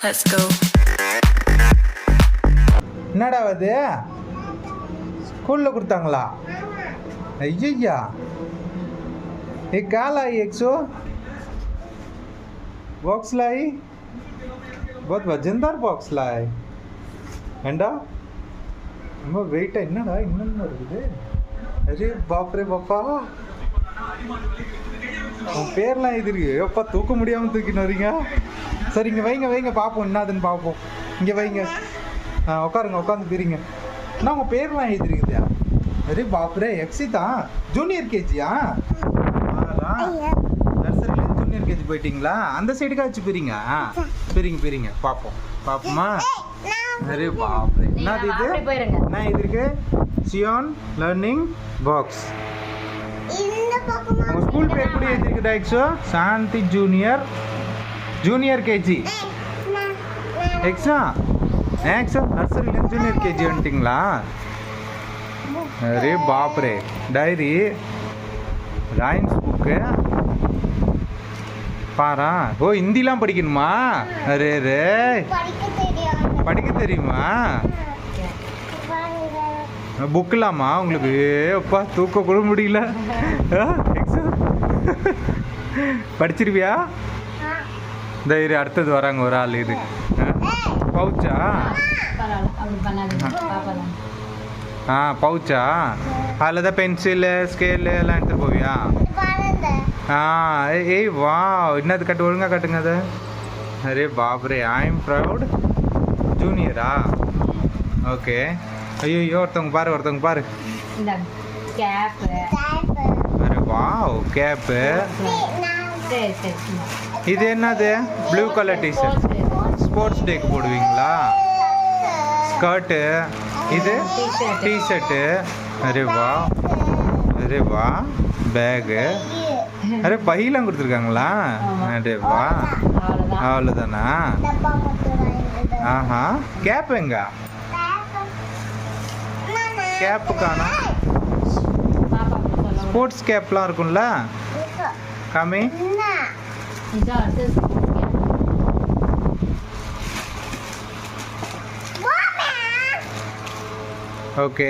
Let's go. என்னடா அது ஸ்கூலில் கொடுத்தாங்களா? ஐயா ये क्या लाई 100 बॉक्स लाई, बहुत वजनदार बॉक्स लाए ஏண்டா ரொம்ப வெயிட்டா? என்னடா இன்னும் இருக்குது? அரே பாப்ரே பாப்பா, உன் பேர்லாம் எழுதிருக்கு. எப்பா தூக்க முடியாமல் தூக்கின்னு வரீங்க. சரி இங்கே வைங்க வைங்க பார்ப்போம், என்னதுன்னு பார்ப்போம். இங்கே வைங்க, உட்காருங்க, உட்காந்து பிரிங்க. என்ன உங்கள் பேர்லாம் எழுதிருக்குதா? அரே பாப்ரே, எக்ஸி தான். ஜூனியர் கேஜியா? நர்சரிலேருந்து ஜூனியர் கேஜி போயிட்டீங்களா? அந்த சைடுக்கா வச்சு பிரிங்க. பிரிங்க பிரிங்க பார்ப்போம், பார்ப்போமா? அரே பாப்ரே, என்னது இது? என்ன இது இருக்கு? Zion learning box. உங்கள் ஸ்கூல் பேர் கூட எழுதிருக்குதா? எக்ஸோ சாந்தி ஜூனியர் கேஜி. எக்ஸா எக்ஸோ நர்சரிலேருந்து ஜூனியர் கேஜி வந்துட்டிங்களா? அரே பாப்ரே, டைரி, ரைம்ஸ் புக்கு பாரா. ஓ ஹிந்திலாம் படிக்கணுமா? அரே ரே, படிக்க தெரியுமா? புக்கலாமா உங்களுக்கு? அப்பா தூக்க கூட முடியல. படிச்சிருவியா? தைரி அடுத்தது வராங்க ஒரு ஆள். இது பவுச்சா? பவுச்சா? அதில் தான் பென்சிலு ஸ்கேலு எல்லாம் எடுத்துகிட்டு போவியா? ஏய் வா, என்னது கட்டு, ஒழுங்காக கட்டுங்க அது. அரே பாப்ரே, ஐ எம் ப்ரவுட் ஜூனியரா? ஓகே. ஐயோ ஒருத்தவங்க பாரு. அரே வாவ், கேப்பு. இது என்னது? Blue colour T-shirt, sports tag போடுவீங்களா? ஸ்கர்ட்டு. இது டிஷர்ட்டு. அரே வா, பேகு. அரே பையெல்லாம் கொடுத்துருக்காங்களா? அரே வா, அவ்வளோதானா? ஆஹா, கேப் எங்க? கேப்பு காணோம். ஸ்போர்ட்ஸ் கேப்லாம் இருக்கும்ல, காமி. ஓகே.